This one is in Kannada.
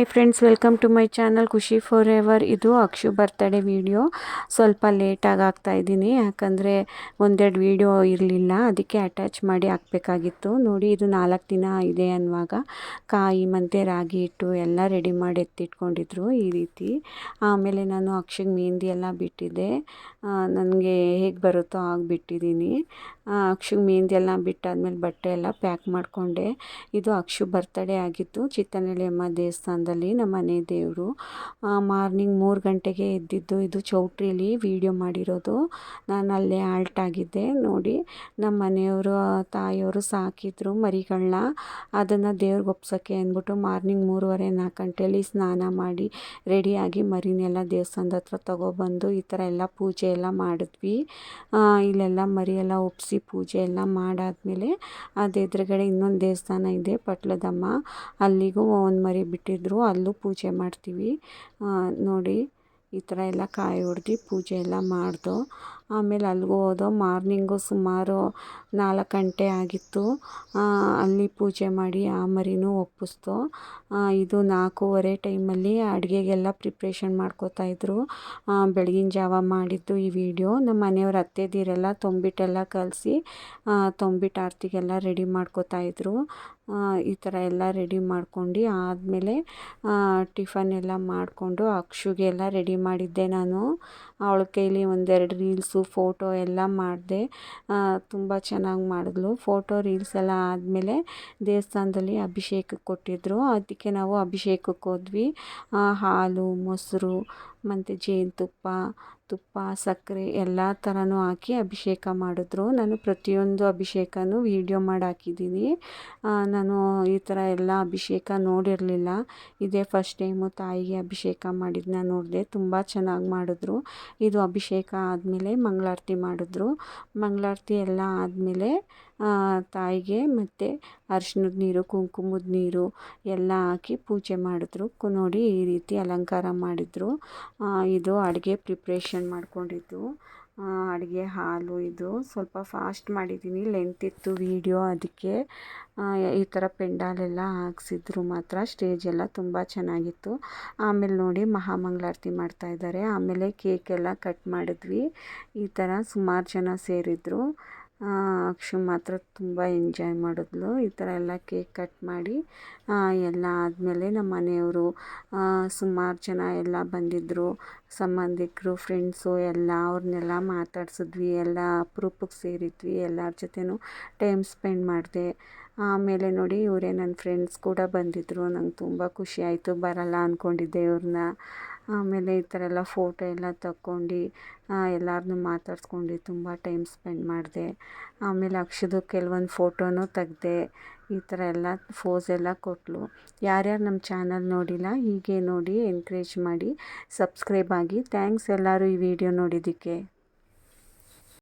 Hi friends, welcome to my channel Khushi forever. ಇದು ಅಕ್ಷು ಬರ್ತ್ಡೇ ವಿಡಿಯೋ. ಸ್ವಲ್ಪ ಲೇಟಾಗಿ ಹಾಕ್ತಾಯಿದ್ದೀನಿ, ಯಾಕಂದರೆ ಒಂದೆರಡು ವಿಡಿಯೋ ಇರಲಿಲ್ಲ, ಅದಕ್ಕೆ ಅಟ್ಯಾಚ್ ಮಾಡಿ ಹಾಕಬೇಕಾಗಿತ್ತು. ನೋಡಿ, ಇದು 4 ದಿನ ಇದೆ ಅನ್ನುವಾಗ ಕಾಯಿ ಮತ್ತು ರಾಗಿ ಹಿಟ್ಟು ಎಲ್ಲ ರೆಡಿ ಮಾಡಿ ಎತ್ತಿಟ್ಕೊಂಡಿದ್ರು ಈ ರೀತಿ. ಆಮೇಲೆ ನಾನು ಅಕ್ಷಿಗೆ ಮೆಹಂದಿ ಎಲ್ಲ ಬಿಟ್ಟಿದ್ದೆ. ನನಗೆ ಹೇಗೆ ಬರುತ್ತೋ ಹಾಗೆ ಬಿಟ್ಟಿದ್ದೀನಿ. ಅಕ್ಷಿಗೆ ಮೆಹಂದಿ ಎಲ್ಲ ಬಿಟ್ಟಾದ್ಮೇಲೆ ಬಟ್ಟೆ ಎಲ್ಲ ಪ್ಯಾಕ್ ಮಾಡಿಕೊಂಡೆ. ಇದು ಅಕ್ಷು ಬರ್ತ್ಡೇ ಆಗಿತ್ತು ಚಿತ್ತನಳ್ಳಿಯಮ್ಮ ದೇವಸ್ಥಾನದಲ್ಲಿ, ನಮ್ಮ ಮನೆ ದೇವರು. ಮಾರ್ನಿಂಗ್ 3 ಗಂಟೆಗೆ ಎದ್ದಿದ್ದು. ಇದು ಚೌಟ್ರಿಲಿ ವಿಡಿಯೋ ಮಾಡಿರೋದು. ನಾನು ಅಲ್ಲೇ ಆಲ್ಟ್ ಆಗಿದ್ದೆ. ನೋಡಿ, ನಮ್ಮ ಮನೆಯವರು ತಾಯಿಯವರು ಸಾಕಿದ್ರು ಮರಿಗಳನ್ನ. ಅದನ್ನು ದೇವ್ರಿಗೆ ಒಪ್ಸೋಕ್ಕೆ ಅಂದ್ಬಿಟ್ಟು ಮಾರ್ನಿಂಗ್ 3:30-4 ಗಂಟೆಯಲ್ಲಿ ಸ್ನಾನ ಮಾಡಿ ರೆಡಿಯಾಗಿ ಮರಿನೆಲ್ಲ ದೇವಸ್ಥಾನದ ಹತ್ರ ತೊಗೊಬಂದು ಈ ಥರ ಎಲ್ಲ ಪೂಜೆ ಎಲ್ಲ ಮಾಡಿದ್ವಿ. ಇಲ್ಲೆಲ್ಲ ಮರಿಯೆಲ್ಲ ಒಪ್ಪಿಸಿ ಪೂಜೆ ಎಲ್ಲ ಮಾಡಾದಮೇಲೆ ಅದು ಎದುರುಗಡೆ ಇನ್ನೊಂದು ದೇವಸ್ಥಾನ ಇದೆ, ಪಟ್ಲದಮ್ಮ, ಅಲ್ಲಿಗೂ ಒಂದು ಮರಿ ಬಿಟ್ಟಿದ್ರು, ಅಲ್ಲೂ ಪೂಜೆ ಮಾಡ್ತೀವಿ. ನೋಡಿ, ಈ ಥರ ಎಲ್ಲ ಕಾಯಿ ಹೊಡೆದು ಪೂಜೆ ಎಲ್ಲ ಮಾಡ್ದೋ. ಆಮೇಲೆ ಅಲ್ಲಿಗೂ ಹೋದೋ. ಮಾರ್ನಿಂಗು ಸುಮಾರು 4 ಗಂಟೆ ಆಗಿತ್ತು. ಅಲ್ಲಿ ಪೂಜೆ ಮಾಡಿ ಆ ಮರಿನೂ ಒಪ್ಪಿಸ್ದೋ. ಇದು 4:15 ಟೈಮಲ್ಲಿ ಅಡುಗೆಗೆಲ್ಲ ಪ್ರಿಪ್ರೇಷನ್ ಮಾಡ್ಕೋತಾಯಿದ್ರು. ಬೆಳಗಿನ ಜಾವ ಮಾಡಿದ್ದು ಈ ವಿಡಿಯೋ. ನಮ್ಮ ಮನೆಯವ್ರ ಅತ್ತೆದೀರೆಲ್ಲ ತಂಬಿಟ್ಟೆಲ್ಲ ಕಲಸಿ ತಂಬಿಟ್ಟು ಆರತಿಗೆಲ್ಲ ರೆಡಿ ಮಾಡ್ಕೋತಾಯಿದ್ರು. ಈ ಥರ ಎಲ್ಲ ರೆಡಿ ಮಾಡ್ಕೊಂಡು ಆದಮೇಲೆ ಟಿಫನ್ ಎಲ್ಲ ಮಾಡಿಕೊಂಡು ಅಕ್ಷುಗೆ ಎಲ್ಲ ರೆಡಿ ಮಾಡಿದ್ದೆ ನಾನು. ಅವಳ ಕೈಲಿ ಒಂದೆರಡು ರೀಲ್ಸು ಫೋಟೋ ಎಲ್ಲ ಮಾಡಿದೆ. ತುಂಬ ಚೆನ್ನಾಗಿ ಮಾಡಿದ್ಲು. ಫೋಟೋ ರೀಲ್ಸ್ ಎಲ್ಲ ಆದಮೇಲೆ ದೇವಸ್ಥಾನದಲ್ಲಿ ಅಭಿಷೇಕಕ್ಕೆ ಕೊಟ್ಟಿದ್ದರು, ಅದಕ್ಕೆ ನಾವು ಅಭಿಷೇಕಕ್ಕೆ ಹೋದ್ವಿ. ಹಾಲು, ಮೊಸರು ಮತ್ತು ಜೇನುತುಪ್ಪ, ತುಪ್ಪ, ಸಕ್ಕರೆ ಎಲ್ಲ ಥರನೂ ಹಾಕಿ ಅಭಿಷೇಕ ಮಾಡಿದ್ರು. ನಾನು ಪ್ರತಿಯೊಂದು ಅಭಿಷೇಕನೂ ವಿಡಿಯೋ ಮಾಡಿ ಹಾಕಿದ್ದೀನಿ. ನಾನು ಈ ಥರ ಎಲ್ಲ ಅಭಿಷೇಕ ನೋಡಿರಲಿಲ್ಲ. ಇದೇ ಫಸ್ಟ್ ಟೈಮು ತಾಯಿಗೆ ಅಭಿಷೇಕ ಮಾಡಿದ್ದನ್ನ ನೋಡಿದೆ. ತುಂಬ ಚೆನ್ನಾಗಿ ಮಾಡಿದ್ರು. ಇದು ಅಭಿಷೇಕ ಆದಮೇಲೆ ಮಂಗಳಾರತಿ ಮಾಡಿದ್ರು. ಮಂಗಳಾರತಿ ಎಲ್ಲ ಆದಮೇಲೆ ತಾಯಿಗೆ ಮತ್ತು ಅರಿಶಿನದ ನೀರು, ಕುಂಕುಮದ ನೀರು ಎಲ್ಲ ಹಾಕಿ ಪೂಜೆ ಮಾಡಿದ್ರು. ನೋಡಿ, ಈ ರೀತಿ ಅಲಂಕಾರ ಮಾಡಿದರು. ಇದು ಅಡುಗೆ ಪ್ರಿಪ್ರೇಷನ್ ಮಾಡ್ಕೊಂಡಿದ್ದು. ಅಡುಗೆ ಹಾಲು ಇದು ಸ್ವಲ್ಪ ಫಾಸ್ಟ್ ಮಾಡಿದ್ದೀನಿ, ಲೆಂತ್ ಇತ್ತು ವಿಡಿಯೋ, ಅದಕ್ಕೆ. ಈ ಥರ ಪೆಂಡಾಲೆಲ್ಲ ಹಾಕ್ಸಿದ್ರು, ಮಾತ್ರ ಸ್ಟೇಜೆಲ್ಲ ತುಂಬ ಚೆನ್ನಾಗಿತ್ತು. ಆಮೇಲೆ ನೋಡಿ, ಮಹಾಮಂಗಳಾರತಿ ಮಾಡ್ತಾಯಿದ್ದಾರೆ. ಆಮೇಲೆ ಕೇಕೆಲ್ಲ ಕಟ್ ಮಾಡಿದ್ವಿ. ಈ ಥರ ಸುಮಾರು ಜನ ಸೇರಿದ್ರು. ಅಕ್ಷು ಮಾತ್ರ ತುಂಬ ಎಂಜಾಯ್ ಮಾಡಿದ್ಲು. ಈ ಥರ ಎಲ್ಲ ಕೇಕ್ ಕಟ್ ಮಾಡಿ ಎಲ್ಲ ಆದಮೇಲೆ ನಮ್ಮ ಮನೆಯವರು ಸುಮಾರು ಜನ ಎಲ್ಲ ಬಂದಿದ್ದರು, ಸಂಬಂಧಿಕರು, ಫ್ರೆಂಡ್ಸು ಎಲ್ಲ. ಅವ್ರನ್ನೆಲ್ಲ ಮಾತಾಡ್ಸಿದ್ವಿ, ಎಲ್ಲ ಅಪರೂಪಕ್ಕೆ ಸೇರಿದ್ವಿ, ಎಲ್ಲರ ಜೊತೆನೂ ಟೈಮ್ ಸ್ಪೆಂಡ್ ಮಾಡಿದೆ. ಆಮೇಲೆ ನೋಡಿ, ಇವರೇ ನನ್ನ ಫ್ರೆಂಡ್ಸ್ ಕೂಡ ಬಂದಿದ್ದರು. ನಂಗೆ ತುಂಬ ಖುಷಿ ಆಯಿತು, ಬರಲ್ಲ ಅಂದ್ಕೊಂಡಿದ್ದೆ ಇವ್ರನ್ನ. ಆಮೇಲೆ ಈ ಥರ ಎಲ್ಲ ಫೋಟೋ ಎಲ್ಲ ತಕ್ಕೊಂಡು ಎಲ್ಲರನ್ನೂ ಮಾತಾಡ್ಸ್ಕೊಂಡು ತುಂಬ ಟೈಮ್ ಸ್ಪೆಂಡ್ ಮಾಡಿದೆ. ಆಮೇಲೆ ಅಕ್ಷದು ಕೆಲವೊಂದು ಫೋಟೋನೂ ತೆಗ್ದೆ. ಈ ಥರ ಎಲ್ಲ ಫೋಸ್ ಎಲ್ಲ ಕೊಟ್ಟಳು. ಯಾರ್ಯಾರು ನಮ್ಮ ಚಾನಲ್ ನೋಡಿಲ್ಲ, ಹೀಗೆ ನೋಡಿ, ಎನ್ಕರೇಜ್ ಮಾಡಿ, ಸಬ್ಸ್ಕ್ರೈಬ್ ಆಗಿ. ಥ್ಯಾಂಕ್ಸ್ ಎಲ್ಲರೂ ಈ ವಿಡಿಯೋ ನೋಡಿದ್ದಕ್ಕೆ.